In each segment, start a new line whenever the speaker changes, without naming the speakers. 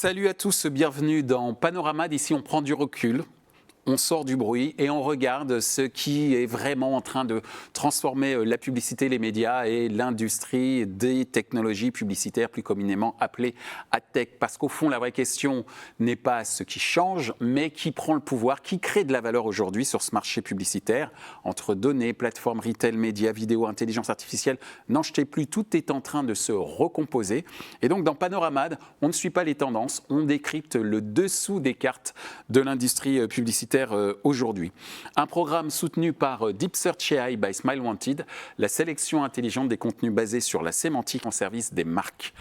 Salut à tous, bienvenue dans Panorama. Ici, on prend du recul. On sort du bruit et on regarde ce qui est vraiment en train de transformer la publicité, les médias et l'industrie des technologies publicitaires, plus communément appelées AdTech. Parce qu'au fond, la vraie question n'est pas ce qui change, mais qui prend le pouvoir, qui crée de la valeur aujourd'hui sur ce marché publicitaire, entre données, plateformes, retail, médias, vidéo, intelligence artificielle. N'en jetez plus, tout est en train de se recomposer. Et donc, dans Panoramad, on ne suit pas les tendances, on décrypte le dessous des cartes de l'industrie publicitaire aujourd'hui. Un programme soutenu par Deep Search AI by SmileWanted, la sélection intelligente des contenus basés sur la sémantique en service des marques.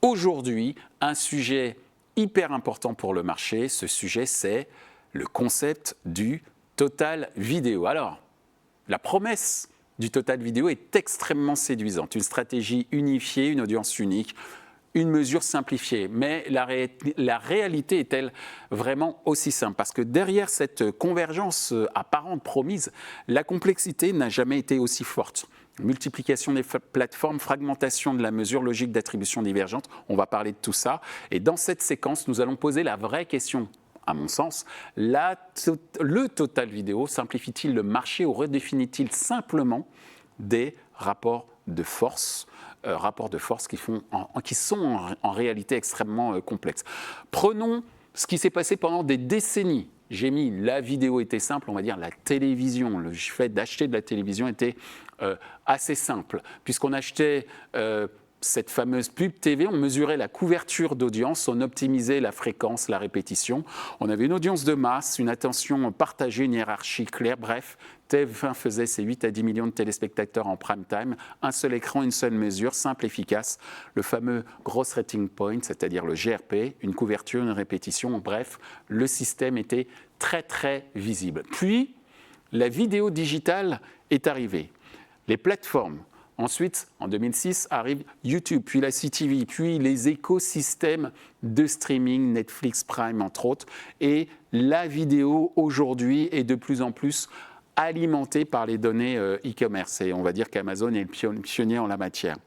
Aujourd'hui, un sujet hyper important pour le marché, ce sujet c'est le concept du total vidéo. Alors, la promesse du total vidéo est extrêmement séduisante, une stratégie unifiée, une audience unique, une mesure simplifiée. Mais la réalité est-elle vraiment aussi simple? Parce que derrière cette convergence apparente promise, la complexité n'a jamais été aussi forte. Multiplication des plateformes, fragmentation de la mesure, logique d'attribution divergente, on va parler de tout ça. Et dans cette séquence, nous allons poser la vraie question. À mon sens, le total vidéo simplifie-t-il le marché ou redéfinit-il simplement des rapports de force qui sont en réalité extrêmement complexes. Prenons ce qui s'est passé pendant des décennies. J'ai mis la vidéo était simple, on va dire la télévision. Le fait d'acheter de la télévision était assez simple, puisqu'on achetait cette fameuse pub TV, on mesurait la couverture d'audience, on optimisait la fréquence, la répétition. On avait une audience de masse, une attention partagée, une hiérarchie claire. Bref, TF1 faisait ses 8 à 10 millions de téléspectateurs en prime time. Un seul écran, une seule mesure, simple, efficace. Le fameux Gross Rating Point, c'est-à-dire le GRP, une couverture, une répétition. Bref, le système était très, très visible. Puis, la vidéo digitale est arrivée. Les plateformes. Ensuite, en 2006, arrive YouTube, puis la CTV, puis les écosystèmes de streaming, Netflix, Prime, entre autres. Et la vidéo, aujourd'hui, est de plus en plus alimentée par les données e-commerce. Et on va dire qu'Amazon est le pionnier en la matière.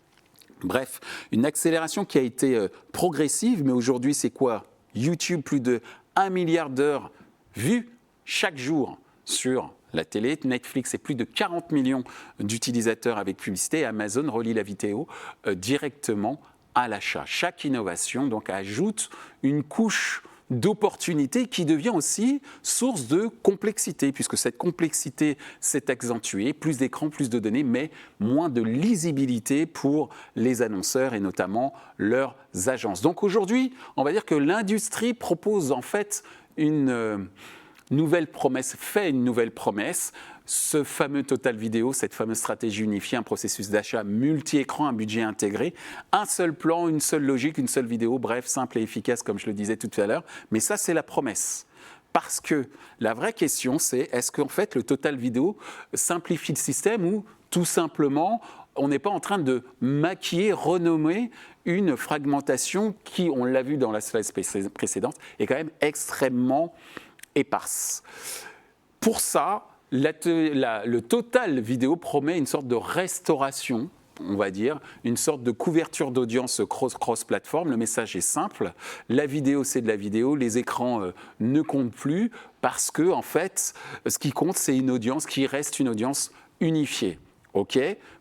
Bref, une accélération qui a été progressive, mais aujourd'hui, c'est quoi? YouTube, plus de 1 milliard d'heures vues chaque jour sur la télé. Netflix, c'est plus de 40 millions d'utilisateurs avec publicité. Et Amazon relie la vidéo directement à l'achat. Chaque innovation donc ajoute une couche d'opportunité qui devient aussi source de complexité, puisque cette complexité s'est accentuée, plus d'écrans, plus de données, mais moins de lisibilité pour les annonceurs et notamment leurs agences. Donc aujourd'hui, on va dire que l'industrie propose en fait une nouvelle promesse, fait une nouvelle promesse, ce fameux total vidéo, cette fameuse stratégie unifiée, un processus d'achat multi-écran, un budget intégré, un seul plan, une seule logique, une seule vidéo, bref, simple et efficace comme je le disais tout à l'heure. Mais ça, c'est la promesse. Parce que la vraie question, c'est est-ce qu'en fait le total vidéo simplifie le système ou tout simplement on n'est pas en train de maquiller, renommer une fragmentation qui, on l'a vu dans la slide précédente, est quand même extrêmement éparse. Pour ça, le total vidéo promet une sorte de restauration, on va dire, une sorte de couverture d'audience cross-platform. Le message est simple, la vidéo c'est de la vidéo, les écrans ne comptent plus parce que en fait, ce qui compte c'est une audience qui reste une audience unifiée. Ok ?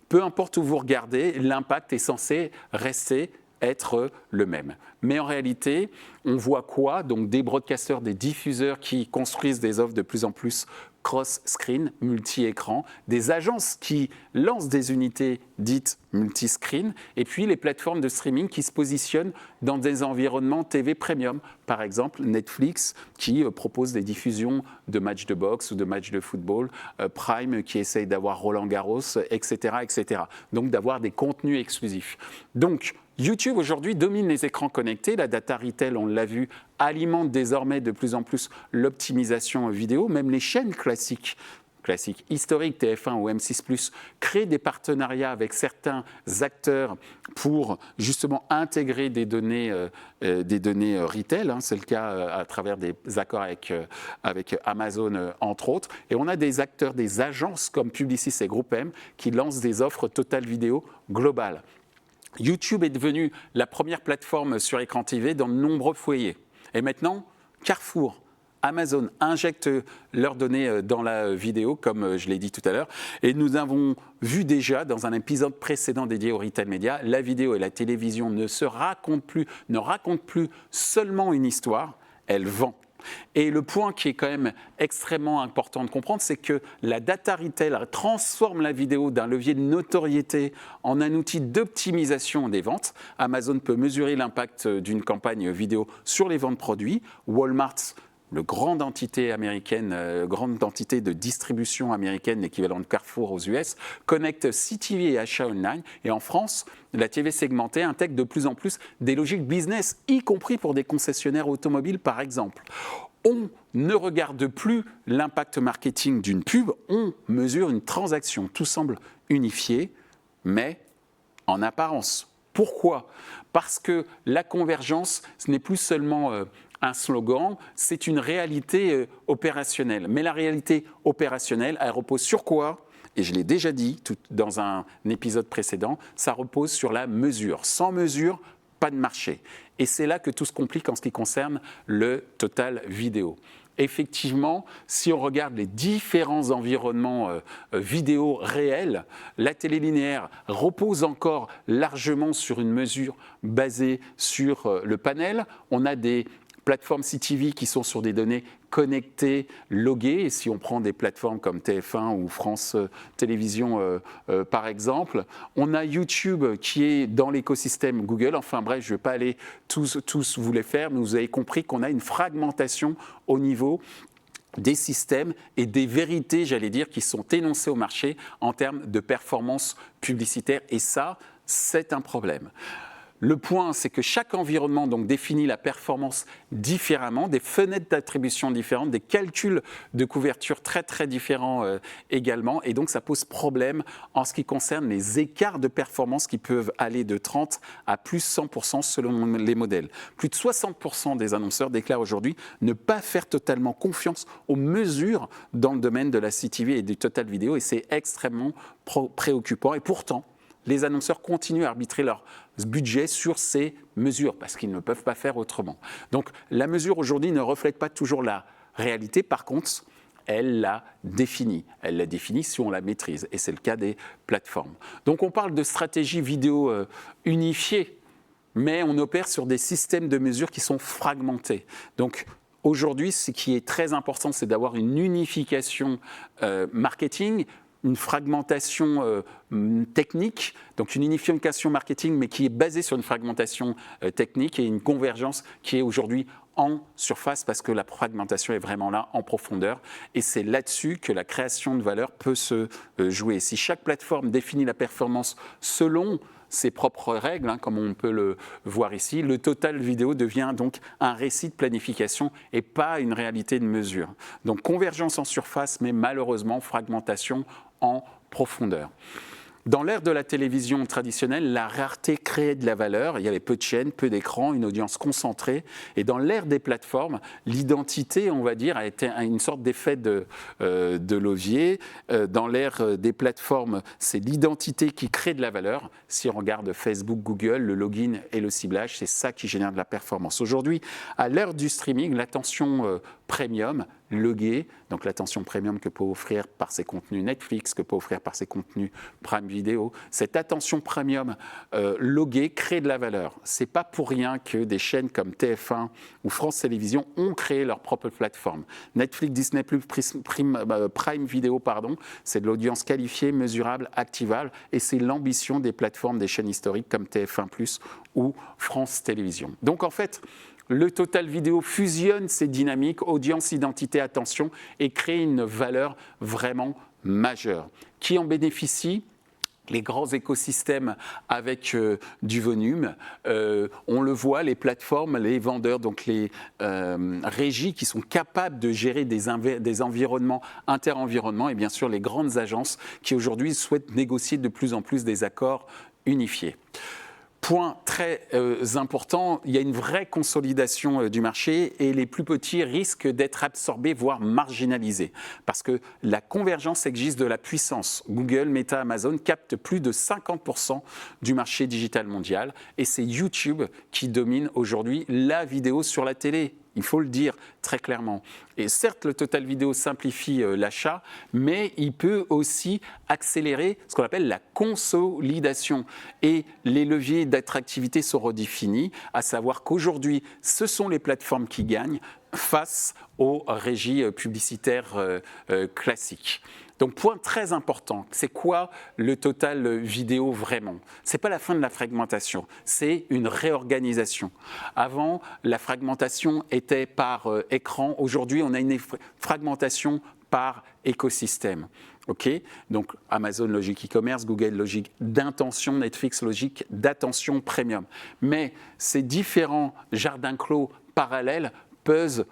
Peu importe où vous regardez, l'impact est censé être le même. Mais en réalité, on voit quoi? Donc des broadcasters, des diffuseurs qui construisent des offres de plus en plus cross-screen, multi-écran, des agences qui lancent des unités dites multi-screen, et puis les plateformes de streaming qui se positionnent dans des environnements TV premium. Par exemple, Netflix qui propose des diffusions de matchs de boxe ou de matchs de football, Prime qui essaye d'avoir Roland-Garros, etc., etc. Donc d'avoir des contenus exclusifs. Donc, YouTube aujourd'hui domine les écrans connectés, la data retail, on l'a vu, alimente désormais de plus en plus l'optimisation vidéo, même les chaînes classiques historiques, TF1 ou M6+, créent des partenariats avec certains acteurs pour justement intégrer des données retail, c'est le cas à travers des accords avec Amazon entre autres, et on a des acteurs, des agences comme Publicis et Groupe M qui lancent des offres total vidéo globales. YouTube est devenu la première plateforme sur écran TV dans de nombreux foyers. Et maintenant, Carrefour, Amazon injectent leurs données dans la vidéo, comme je l'ai dit tout à l'heure. Et nous avons vu déjà dans un épisode précédent dédié au retail média, la vidéo et la télévision ne racontent plus seulement une histoire, elles vendent. Et le point qui est quand même extrêmement important de comprendre, c'est que la data retail transforme la vidéo d'un levier de notoriété en un outil d'optimisation des ventes. Amazon peut mesurer l'impact d'une campagne vidéo sur les ventes produits. Walmart, le grande entité américaine, grande entité de distribution américaine, l'équivalent de Carrefour aux US, connecte CTV et achats online. Et en France, la TV segmentée intègre de plus en plus des logiques business, y compris pour des concessionnaires automobiles, par exemple. On ne regarde plus l'impact marketing d'une pub, on mesure une transaction. Tout semble unifié, mais en apparence. Pourquoi ? Parce que la convergence, ce n'est plus seulement un slogan, c'est une réalité opérationnelle. Mais la réalité opérationnelle, elle repose sur quoi ? Et je l'ai déjà dit dans un épisode précédent, ça repose sur la mesure. Sans mesure, pas de marché. Et c'est là que tout se complique en ce qui concerne le total vidéo. Effectivement, si on regarde les différents environnements vidéo réels, la télé linéaire repose encore largement sur une mesure basée sur le panel. On a des plateformes CTV qui sont sur des données connectées, loguées. Et si on prend des plateformes comme TF1 ou France Télévisions, par exemple, on a YouTube qui est dans l'écosystème Google. Enfin bref, je ne vais pas aller tous vous les faire, mais vous avez compris qu'on a une fragmentation au niveau des systèmes et des vérités, j'allais dire, qui sont énoncées au marché en termes de performance publicitaire. Et ça, c'est un problème. Le point, c'est que chaque environnement donc, définit la performance différemment, des fenêtres d'attribution différentes, des calculs de couverture très très différents également. Et donc ça pose problème en ce qui concerne les écarts de performance qui peuvent aller de 30 à plus 100% selon les modèles. Plus de 60% des annonceurs déclarent aujourd'hui ne pas faire totalement confiance aux mesures dans le domaine de la CTV et du total vidéo. Et c'est extrêmement préoccupant. Et pourtant, les annonceurs continuent à arbitrer leur budget sur ces mesures parce qu'ils ne peuvent pas faire autrement. Donc la mesure aujourd'hui ne reflète pas toujours la réalité. Par contre, elle la définit. Elle la définit si on la maîtrise. Et c'est le cas des plateformes. Donc on parle de stratégie vidéo unifiée, mais on opère sur des systèmes de mesure qui sont fragmentés. Donc aujourd'hui, ce qui est très important, c'est d'avoir une unification marketing, une fragmentation technique, donc une unification marketing, mais qui est basée sur une fragmentation technique et une convergence qui est aujourd'hui en surface parce que la fragmentation est vraiment là en profondeur. Et c'est là-dessus que la création de valeur peut se jouer. Si chaque plateforme définit la performance selon ses propres règles, comme on peut le voir ici, le total vidéo devient donc un récit de planification et pas une réalité de mesure. Donc convergence en surface, mais malheureusement fragmentation en profondeur. Dans l'ère de la télévision traditionnelle, la rareté créait de la valeur. Il y avait peu de chaînes, peu d'écrans, une audience concentrée. Et dans l'ère des plateformes, l'identité, on va dire, a été une sorte d'effet de levier. Dans l'ère des plateformes, c'est l'identité qui crée de la valeur. Si on regarde Facebook, Google, le login et le ciblage, c'est ça qui génère de la performance. Aujourd'hui, à l'ère du streaming, l'attention premium, loguée, donc l'attention premium que peut offrir par ses contenus Netflix, que peut offrir par ses contenus Prime Video, cette attention premium loguée crée de la valeur. C'est pas pour rien que des chaînes comme TF1 ou France Télévisions ont créé leur propre plateforme. Netflix, Disney+, Prime Video, c'est de l'audience qualifiée, mesurable, activable, et c'est l'ambition des plateformes des chaînes historiques comme TF1+, ou France Télévisions. Donc en fait, le total vidéo fusionne ces dynamiques, audience, identité, attention, et crée une valeur vraiment majeure. Qui en bénéficie ? Les grands écosystèmes avec du volume. On le voit, les plateformes, les vendeurs, donc les régies qui sont capables de gérer des environnements, inter-environnements, et bien sûr les grandes agences qui aujourd'hui souhaitent négocier de plus en plus des accords unifiés. Point très important, il y a une vraie consolidation du marché et les plus petits risquent d'être absorbés, voire marginalisés. Parce que la convergence exige de la puissance. Google, Meta, Amazon captent plus de 50% du marché digital mondial et c'est YouTube qui domine aujourd'hui la vidéo sur la télé. Il faut le dire très clairement. Et certes, le total vidéo simplifie l'achat, mais il peut aussi accélérer ce qu'on appelle la consolidation. Et les leviers d'attractivité sont redéfinis, à savoir qu'aujourd'hui, ce sont les plateformes qui gagnent face aux régies publicitaires classiques. Donc, point très important, c'est quoi le total vidéo vraiment? Ce n'est pas la fin de la fragmentation, c'est une réorganisation. Avant, la fragmentation était par écran. Aujourd'hui, on a une fragmentation par écosystème. Okay, donc Amazon logique e-commerce, Google logique d'intention, Netflix logique d'attention premium. Mais ces différents jardins clos parallèles peuvent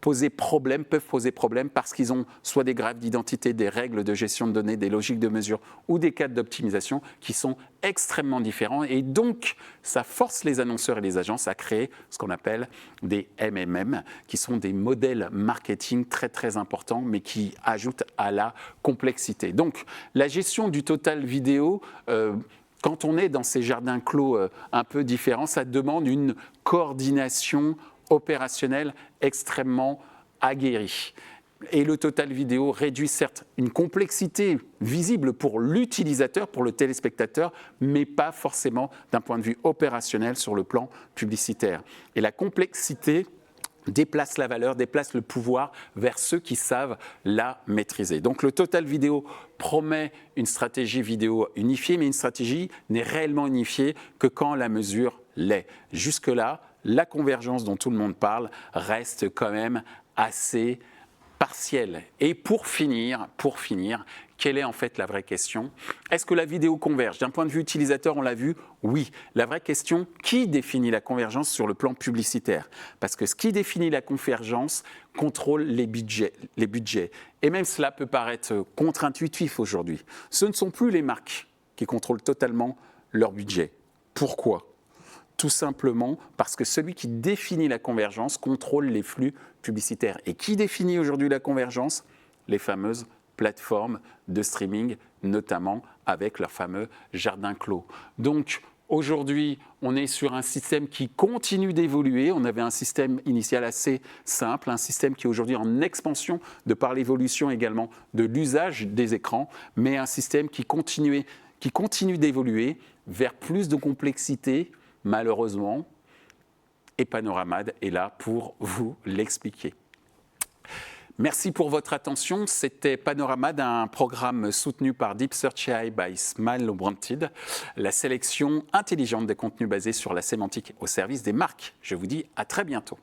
poser problème parce qu'ils ont soit des graphes d'identité, des règles de gestion de données, des logiques de mesure ou des cadres d'optimisation qui sont extrêmement différents. Et donc, ça force les annonceurs et les agences à créer ce qu'on appelle des MMM, qui sont des modèles marketing très très importants, mais qui ajoutent à la complexité. Donc, la gestion du total vidéo, quand on est dans ces jardins clos un peu différents, ça demande une coordination opérationnel extrêmement aguerri. Et le total vidéo réduit certes une complexité visible pour l'utilisateur, pour le téléspectateur, mais pas forcément d'un point de vue opérationnel sur le plan publicitaire. Et la complexité déplace la valeur, déplace le pouvoir vers ceux qui savent la maîtriser. Donc le total vidéo promet une stratégie vidéo unifiée, mais une stratégie n'est réellement unifiée que quand la mesure l'est. Jusque-là, la convergence dont tout le monde parle reste quand même assez partielle. Et pour finir, quelle est en fait la vraie question? Est-ce que la vidéo converge? D'un point de vue utilisateur, on l'a vu, oui. La vraie question, qui définit la convergence sur le plan publicitaire? Parce que ce qui définit la convergence contrôle les budgets. Et même cela peut paraître contre-intuitif aujourd'hui. Ce ne sont plus les marques qui contrôlent totalement leur budget. Pourquoi? Tout simplement parce que celui qui définit la convergence contrôle les flux publicitaires. Et qui définit aujourd'hui la convergence? Les fameuses plateformes de streaming, notamment avec leur fameux jardin clos. Donc aujourd'hui, on est sur un système qui continue d'évoluer. On avait un système initial assez simple, un système qui est aujourd'hui en expansion de par l'évolution également de l'usage des écrans, mais un système qui continue d'évoluer vers plus de complexité, malheureusement, et Panoramad est là pour vous l'expliquer. Merci pour votre attention. C'était Panoramad, un programme soutenu par Deep Search AI by Smile Wanted, la sélection intelligente des contenus basés sur la sémantique au service des marques. Je vous dis à très bientôt.